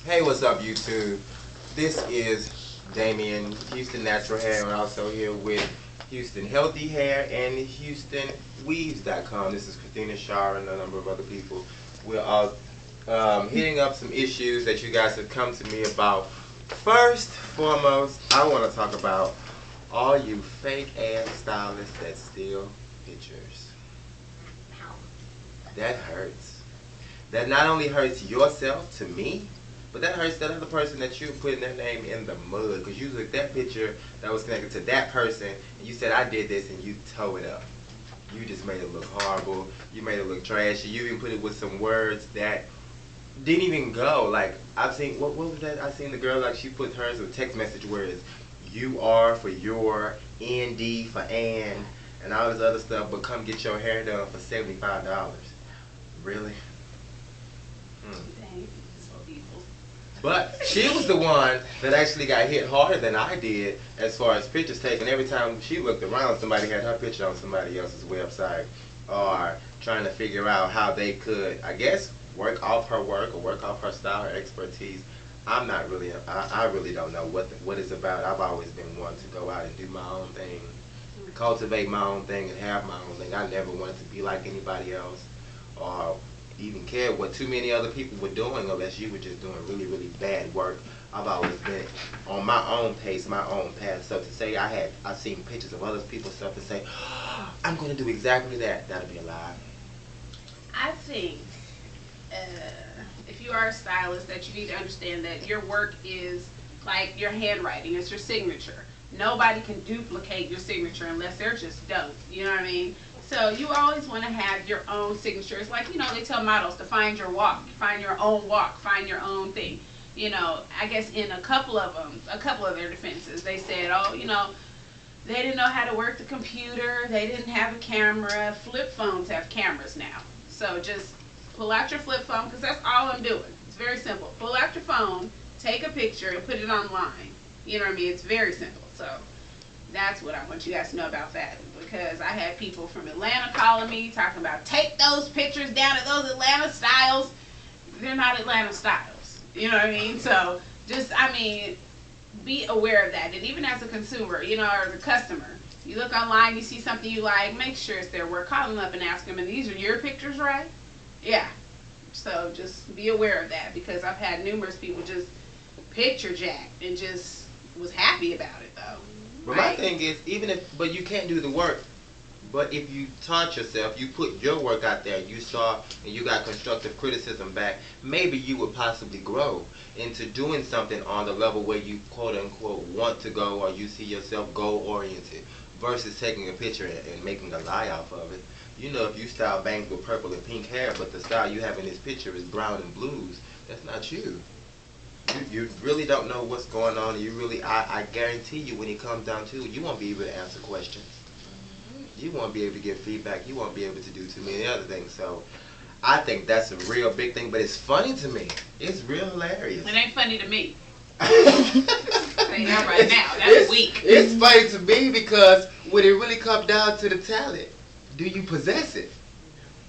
Hey, what's up, YouTube? This is Damien, Houston Natural Hair, and also here with Houston Healthy Hair and HoustonWeaves.com. This is Christina Shara and a number of other people. We're all hitting up some issues that you guys have come to me about. First, foremost, I want to talk about all you fake-ass stylists that steal pictures. That hurts. That not only hurts yourself, to me, but that hurts that other person that you're putting their name in the mud. Because you took that picture that was connected to that person, and you said, I did this, and you tore it up. You just made it look horrible. You made it look trashy. You even put it with some words that didn't even go. Like, I've seen, what was that? I seen the girl, like, she put hers with text message words. You are for your, ND for and all this other stuff, but come get your hair done for $75. Really? Dang, so evil. But she was the one that actually got hit harder than I did as far as pictures taken. Every time she looked around, somebody had her picture on somebody else's website or trying to figure out how they could, I guess, work off her work or work off her style, her expertise. I'm not really, I really don't know what it's about. I've always been one to go out and do my own thing, cultivate my own thing and have my own thing. I never wanted to be like anybody else or even cared what too many other people were doing unless you were just doing really, really bad work. I've always been on my own pace, my own path. So to say I've seen pictures of other people's stuff and say, oh, I'm going to do exactly that, that'll be a lie. I think if you are a stylist, that you need to understand that your work is like your handwriting. It's your signature. Nobody can duplicate your signature unless they're just dope. You know what I mean? So you always want to have your own signature. It's like, you know, they tell models to find your walk, find your own walk, find your own thing. You know, I guess in a couple of their defenses, they said, oh, you know, they didn't know how to work the computer. They didn't have a camera. Flip phones have cameras now. So just pull out your flip phone, because that's all I'm doing. It's very simple. Pull out your phone, take a picture, and put it online. You know what I mean? It's very simple. So that's what I want you guys to know about that, because I had people from Atlanta calling me talking about, take those pictures down at those Atlanta styles. They're not Atlanta styles. You know what I mean? So just, I mean, be aware of that. And even as a consumer, you know, or the customer, you look online, you see something you like, make sure it's their work. Call them up and ask them, and these are your pictures, right? Yeah. So just be aware of that, because I've had numerous people just picture jack and just was happy about it, though. But my thing is, but you can't do the work. But if you taught yourself, you put your work out there, you saw, and you got constructive criticism back, maybe you would possibly grow into doing something on the level where you quote unquote want to go, or you see yourself goal oriented, versus taking a picture and making a lie off of it. You know, if you style bangs with purple and pink hair, but the style you have in this picture is brown and blues, that's not you. You really don't know what's going on. You really, I guarantee you, when it comes down to it, you won't be able to answer questions. You won't be able to give feedback. You won't be able to do too many other things. So I think that's a real big thing, but it's funny to me. It's real hilarious. It ain't funny to me. Say that right now. That's weak. It's funny to me because when it really comes down to the talent, do you possess it?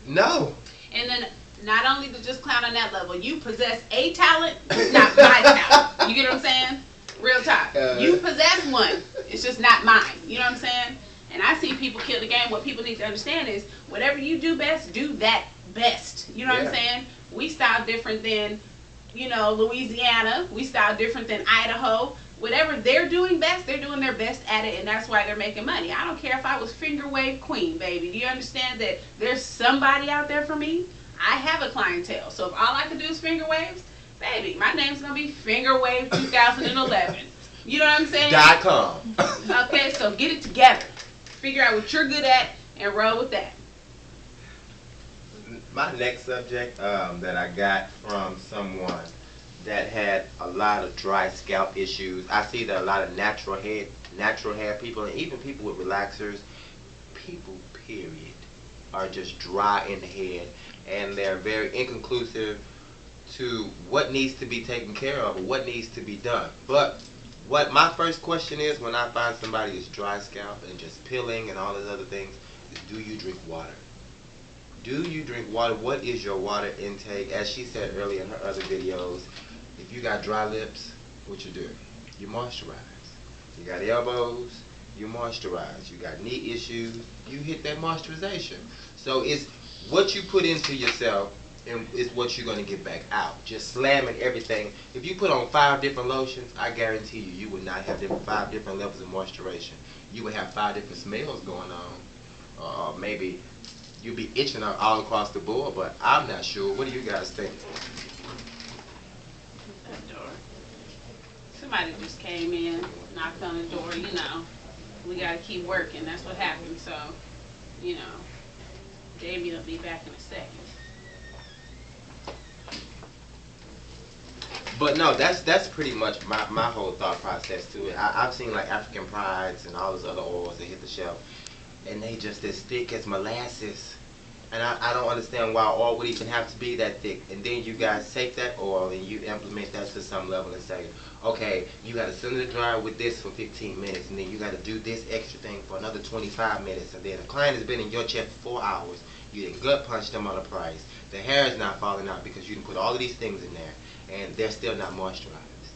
No. And then not only to just clown on that level, you possess a talent, it's not my talent. You get what I'm saying? Real talk. You possess one, it's just not mine. You know what I'm saying? And I see people kill the game. What people need to understand is, whatever you do best, do that best. You know what I'm saying? We style different than, you know, Louisiana. We style different than Idaho. Whatever they're doing best, they're doing their best at it, and that's why they're making money. I don't care if I was finger wave queen, baby. Do you understand that there's somebody out there for me? I have a clientele. So if all I can do is finger waves, baby, my name's going to be Finger Wave 2011. You know what I'm saying? .com. Okay, so get it together. Figure out what you're good at and roll with that. My next subject that I got from someone that had a lot of dry scalp issues. I see that a lot of natural hair people, and even people with relaxers, people period, are just dry in the head, and they're very inconclusive to what needs to be taken care of or what needs to be done. But what my first question is, when I find somebody is dry scalp and just peeling and all those other things, is, do you drink water? Do you drink water? What is your water intake? As she said earlier in her other videos, If you got dry lips, what you do? You moisturize. You got elbows, you moisturize. You got knee issues, you hit that moisturization. So it's what you put into yourself and is what you're going to get back out. Just slamming everything. If you put on 5 different lotions, I guarantee you, you would not have 5 different levels of moisturization. You would have 5 different smells going on. Maybe you'd be itching all across the board, but I'm not sure. What do you guys think? That door. Somebody just came in, knocked on the door, you know. We gotta keep working, that's what happened, so, you know. Jamie will be back in a second. But no, that's pretty much my whole thought process to it. I've seen like African Prides and all those other oils that hit the shelf, and they just as thick as molasses. And I don't understand why oil would even have to be that thick. And then you guys take that oil and you implement that to some level and say, okay, you got to sit in the dryer with this for 15 minutes, and then you got to do this extra thing for another 25 minutes. And then the client has been in your chair for 4 hours. You didn't gut punch them on the price. The hair is not falling out because you didn't put all of these things in there, and they're still not moisturized.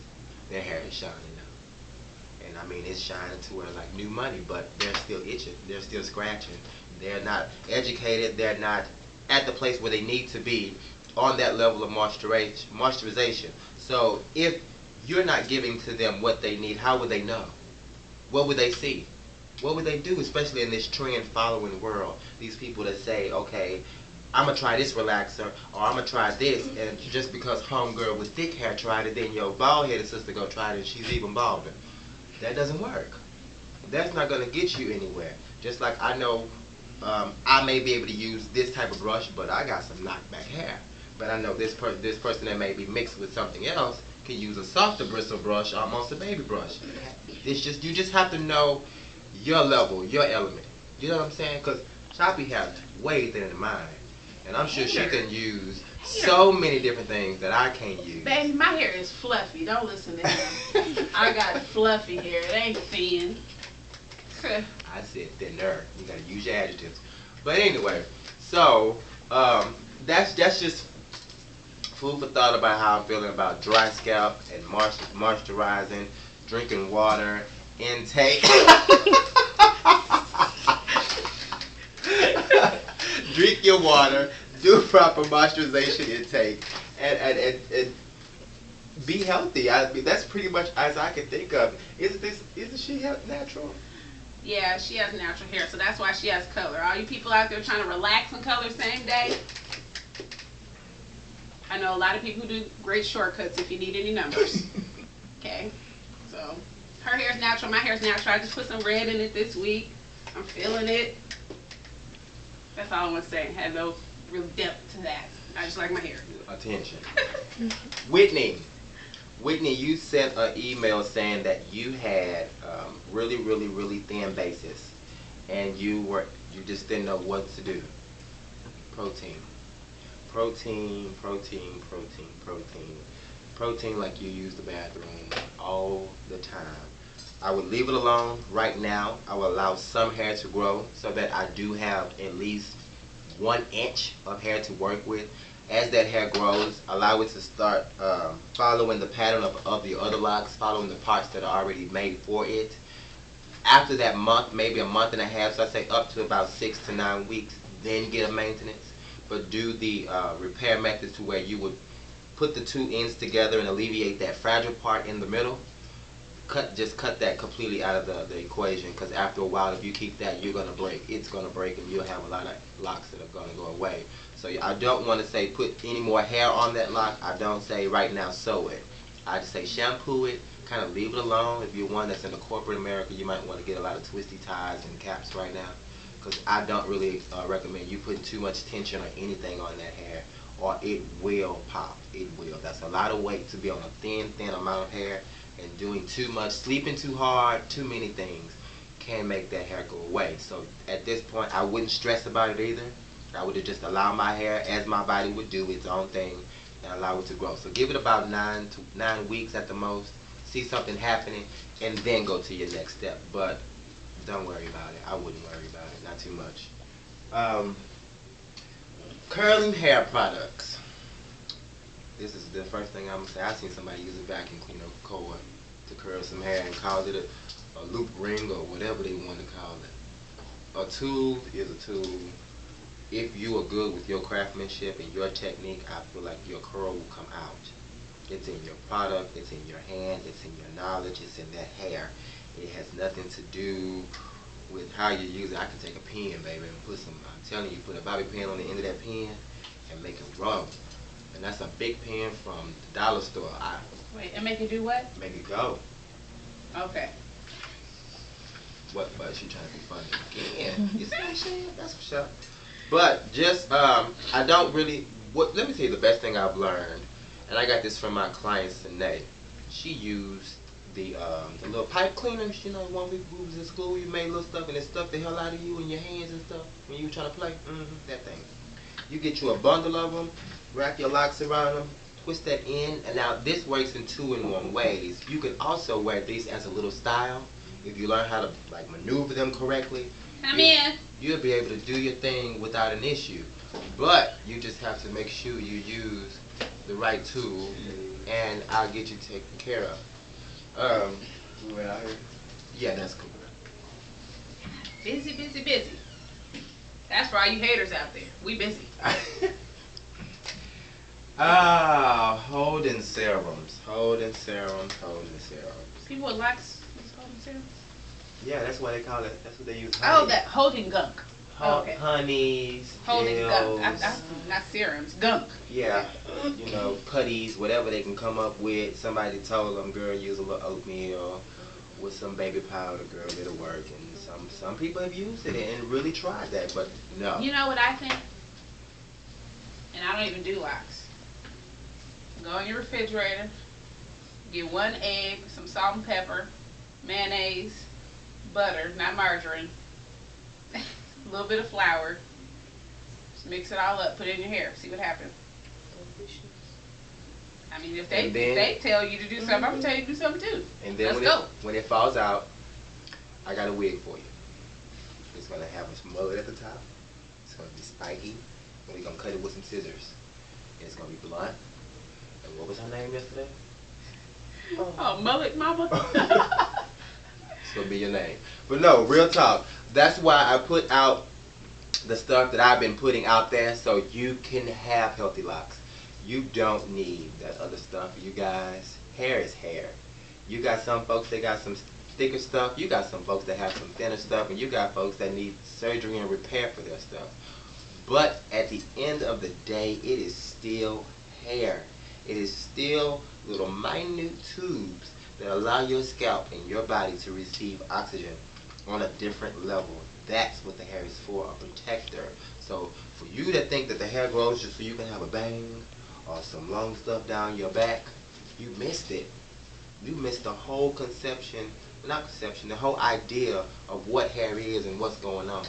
Their hair is shining now. And I mean, it's shining to where like new money, but they're still itching. They're still scratching. They're not educated. They're not at the place where they need to be on that level of moisturization. So if you're not giving to them what they need, how would they know? What would they see? What would they do, especially in this trend following world? These people that say, okay, I'm going to try this relaxer, or I'm going to try this, and just because homegirl with thick hair tried it, then your bald-headed sister go try it and she's even balder. That doesn't work. That's not going to get you anywhere. Just like I know I may be able to use this type of brush, but I got some knockback hair. But I know this person that may be mixed with something else can use a softer bristle brush, almost a baby brush. It's just, you just have to know your level, your element. You know what I'm saying? Because Choppy has way thinner than mine. And I'm sure she can use so many different things that I can't use. Baby, my hair is fluffy. Don't listen to him. I got fluffy hair. It ain't thin. I said thinner. You gotta use your adjectives. But anyway, so that's just food for thought about how I'm feeling about dry scalp and moisturizing, drinking water, intake. Drink your water, do proper moisturization intake, and be healthy. That's pretty much as I can think of. Isn't she natural? Yeah, she has natural hair, so that's why she has color. All you people out there trying to relax and color same day, I know a lot of people who do great shortcuts if you need any numbers. Okay, so her hair's natural, my hair's natural. I just put some red in it this week. I'm feeling it. That's all I want to say. Had no real depth to that. I just like my hair. Attention. Whitney, you sent an email saying that you had really thin bases, and you just didn't know what to do. Protein, like you use the bathroom all the time. I would leave it alone right now. I will allow some hair to grow so that I do have at least 1 inch of hair to work with. As that hair grows, allow it to start following the pattern of the other locks, following the parts that are already made for it. After that month, maybe a month and a half, so I say up to about 6 to 9 weeks, then get a maintenance. But do the repair method to where you would put the 2 ends together and alleviate that fragile part in the middle. Just cut that completely out of the equation, because after a while, if you keep that, you're going to break. It's going to break, and you'll have a lot of locks that are going to go away. So I don't want to say put any more hair on that lock. I don't say right now sew it. I just say shampoo it, kind of leave it alone. If you're one that's in the corporate America, you might want to get a lot of twisty ties and caps right now, because I don't really recommend you putting too much tension or anything on that hair, or it will pop. It will. That's a lot of weight to be on a thin amount of hair. And doing too much, sleeping too hard, too many things can make that hair go away. So at this point, I wouldn't stress about it either. I would just allow my hair, as my body would do, its own thing, and allow it to grow. So give it about 9 weeks at the most, see something happening, and then go to your next step. But don't worry about it. I wouldn't worry about it, not too much. Curling hair products. this is the first thing I'm gonna say. I seen somebody use a vacuum cleaner cord to curl some hair and called it a loop ring or whatever they want to call it. A tool is a tool. If you are good with your craftsmanship and your technique, I feel like your curl will come out. It's in your product, it's in your hand, it's in your knowledge, it's in that hair. It has nothing to do with how you use it. I can take a pen, baby, and put some, I'm telling you, put a bobby pin on the end of that pen and make it rub. And that's a big pen from the dollar store. Wait, and make it do what? Make it go. Okay. What, but she trying to be funny again. You see what I'm saying? That's for sure. But just, I don't really, let me tell you the best thing I've learned, and I got this from my client, Sine. She used the little pipe cleaners, you know, one we was in school, you made little stuff and it stuck the hell out of you in your hands and stuff when you were trying to play. That thing. You get you a bundle of them, wrap your locks around them, twist that in, and now this works in 2-in-1 ways. You can also wear these as a little style if you learn how to like maneuver them correctly. You'll be able to do your thing without an issue. But you just have to make sure you use the right tool, and I'll get you taken care of. You went out here? Yeah, that's cool. Busy, busy, busy. That's for all you haters out there. We busy. Holding serums. Holding serums. People with locks use holding serums? Yeah, that's why they call it. That's what they use. Oh, that holding gunk. Okay. Honeys, Holding gels, gunk. Not serums, gunk. Yeah, you know, putties, whatever they can come up with. Somebody told them, girl, use a little oatmeal with some baby powder, girl, it'll work. And some people have used it and really tried that, but no. You know what I think? And I don't even do locks. Go in your refrigerator, get 1 egg, some salt and pepper, mayonnaise, butter, not margarine, a little bit of flour. Just mix it all up, put it in your hair, see what happens. I mean, if they tell you to do something, I'm gonna tell you to do something too. And then when it falls out, I got a wig for you. It's gonna have a mullet at the top. It's gonna be spiky. And we're gonna cut it with some scissors. And it's gonna be blunt. And what was her name yesterday? Oh, mullet mama. It's gonna be your name. But no, real talk. That's why I put out the stuff that I've been putting out there so you can have healthy locks. You don't need that other stuff, you guys. Hair is hair. You got some folks that got some thicker stuff. You got some folks that have some thinner stuff. And you got folks that need surgery and repair for their stuff. But at the end of the day, it is still hair. It is still little minute tubes that allow your scalp and your body to receive oxygen on a different level. That's what the hair is for, a protector. So for you to think that the hair grows just so you can have a bang or some long stuff down your back, you missed it. You missed the whole the whole idea of what hair is and what's going on.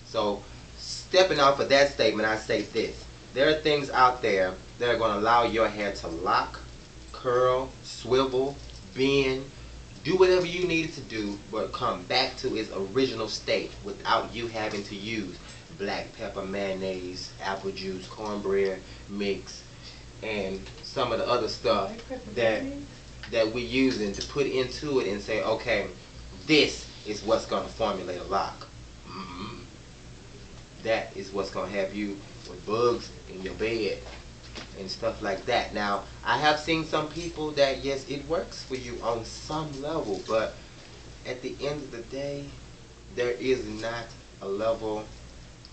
So stepping off of that statement, I say this. There are things out there that are going to allow your hair to lock, curl, swivel, bend, do whatever you need it to do, but come back to its original state without you having to use black pepper, mayonnaise, apple juice, cornbread mix, and some of the other stuff that we're using to put into it and say, okay, this is what's going to formulate a lock. That is what's going to have you with bugs in your bed and stuff like that. Now, I have seen some people that, yes, it works for you on some level, but at the end of the day, there is not a level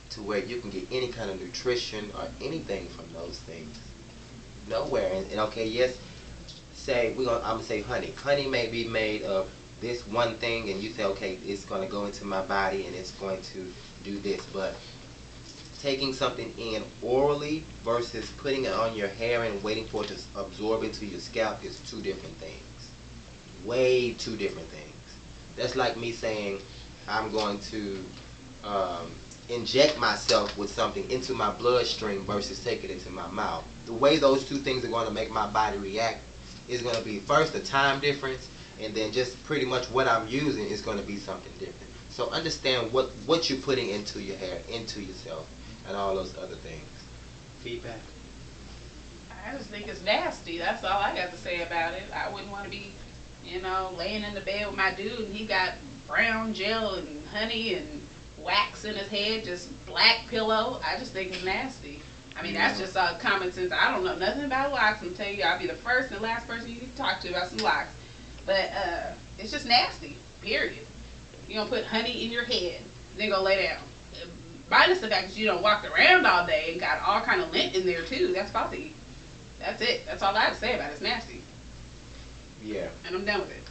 to where you can get any kind of nutrition or anything from those things. Nowhere. And okay, yes, I'm gonna say honey. Honey may be made of this one thing, and you say, okay, it's gonna go into my body and it's going to do this, but taking something in orally versus putting it on your hair and waiting for it to absorb into your scalp is two different things. Way two different things. That's like me saying I'm going to inject myself with something into my bloodstream versus take it into my mouth. The way those two things are going to make my body react is going to be first a time difference, and then just pretty much what I'm using is going to be something different. So understand what you're putting into your hair, into yourself, and all those other things. Feedback? I I just think it's nasty. That's all I got to say about it. I wouldn't want to be, laying in the bed with my dude and he got brown gel and honey and wax in his head, just black pillow. I just think it's nasty. I mean, that's just common sense. I don't know nothing about locks. I'm telling you, I'll be the first and last person you can talk to about some locks. But it's just nasty, period. You don't put honey in your head, then go lay down. Minus the fact that you don't walk around all day and got all kind of lint in there too. That's faulty. That's it. That's all I have to say about it. It's nasty. Yeah. And I'm done with it.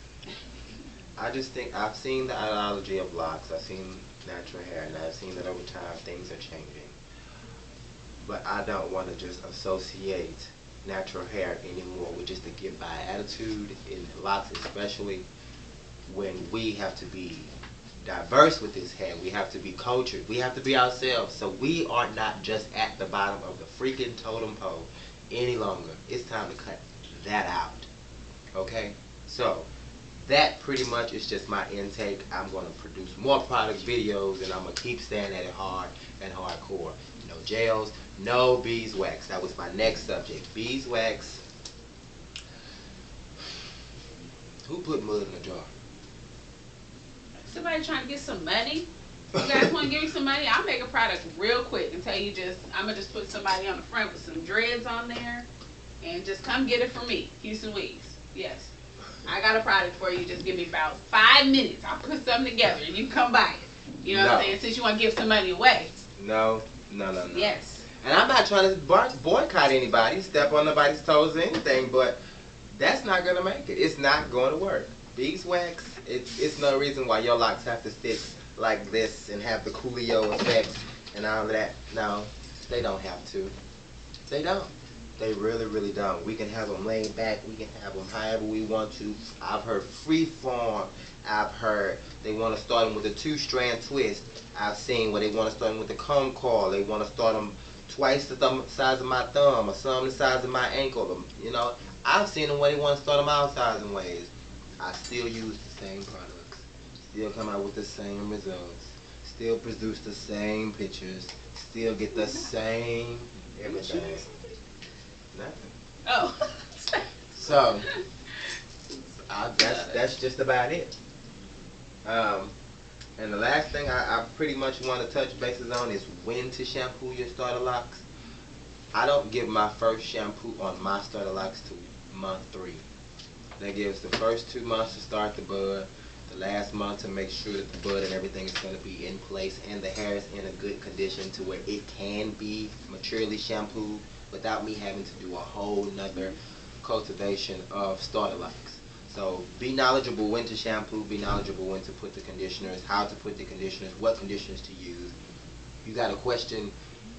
I just think I've seen the ideology of locks. I've seen natural hair, and I've seen that over time things are changing. But I don't want to just associate natural hair anymore with just a get by attitude, in locks especially, when we have to be diverse with this hair. We have to be cultured. We have to be ourselves. So we are not just at the bottom of the freaking totem pole any longer. It's time to cut that out. Okay? So that pretty much is just my intake. I'm going to produce more product videos, and I'm going to keep staying at it hard and hardcore. No gels, no beeswax. That was my next subject. Beeswax. Who put mud in a jar? Somebody trying to get some money. You guys want to give me some money? I'll make a product real quick and tell you I'm going to just put somebody on the front with some dreads on there and just come get it from me. Houston Weaves. Yes. I got a product for you. Just give me about 5 minutes. I'll put something together and you can come buy it. You know what I'm saying? Since you want to give some money away. No. Yes. And I'm not trying to boycott anybody, step on nobody's toes or anything, but that's not going to make it. It's not going to work. Beeswax, it's no reason why your locks have to stick like this and have the Coolio effect and all of that. No, they don't have to. They don't. They really, really don't. We can have them laid back. We can have them however we want to. I've heard free form. I've heard they want to start them with a 2-strand twist. I've seen where they want to start them with a comb coil. They want to start them twice the size of my thumb or some the size of my ankle. I've seen them where they want to start them all sizes and ways. I still use the same products, still come out with the same results, still produce the same pictures, still get the same everything. Nothing. Oh. So, that's just about it. And the last thing I pretty much want to touch bases on is when to shampoo your starter locks. I don't give my first shampoo on my starter locks to month 3. That gives the first 2 months to start the bud, the last month to make sure that the bud and everything is going to be in place and the hair is in a good condition to where it can be maturely shampooed without me having to do a whole nother cultivation of starter locks. So be knowledgeable when to shampoo, be knowledgeable when to put the conditioners, how to put the conditioners, what conditioners to use. If you got a question,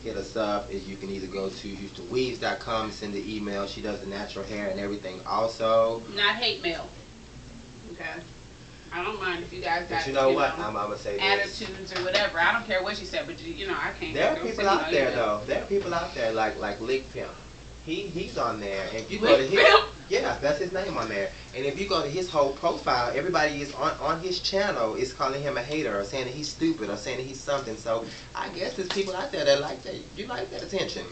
hit us up. You can either go to HoustonWeaves.com and send the email. She does the natural hair and everything also. Not hate mail. Okay. I don't mind if you guys got, but you know what? I'm going to say this. Attitudes or whatever. I don't care what you said, but I can't. There are people out there though. There are people out there like Lick Pimp. He's on there. And if you go to his, yeah, that's his name on there. And if you go to his whole profile, everybody is on his channel is calling him a hater or saying that he's stupid or saying that he's something. So I guess there's people out there that like that. You like that attention.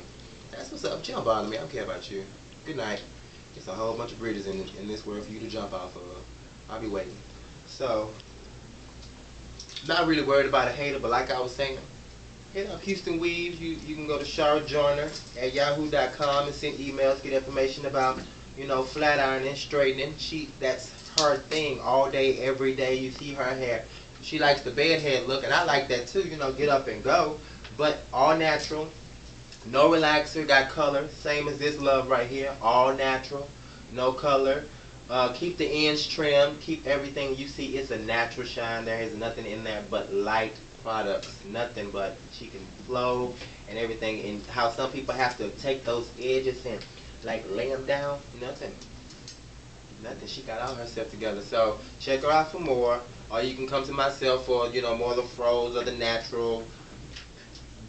That's what's up. Jump on me. I don't care about you. Good night. There's a whole bunch of bridges in this world for you to jump off of. I'll be waiting. So, not really worried about a hater, but like I was saying, hit up Houston Weaves. You can go to Charlotte Joyner at yahoo.com and send emails, get information about, flat ironing, straightening. That's her thing all day, every day. You see her hair. She likes the bedhead look, and I like that too, get up and go. But all natural, no relaxer, got color, same as this love right here, all natural, no color. Keep the ends trimmed, keep everything you see. It's a natural shine. There is nothing in there but light products, nothing but she can flow and everything. And how some people have to take those edges and like lay them down, nothing. She got all herself together. So check her out for more, or you can come to myself for more of the froze or the natural.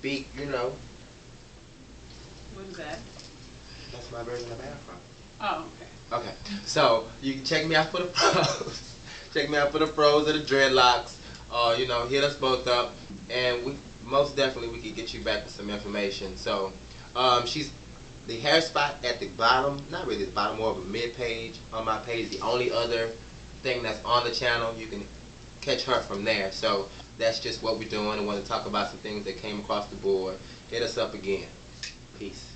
What is that? That's my version of Afro. Oh, okay. Okay, so you can check me out for the pros. Check me out for the pros of the dreadlocks. Hit us both up, and we most definitely we could get you back with some information. So, she's the hair spot at the bottom, not really the bottom, more of a mid page on my page, the only other thing that's on the channel. You can catch her from there. So that's just what we're doing. I want to talk about some things that came across the board. Hit us up again. Peace.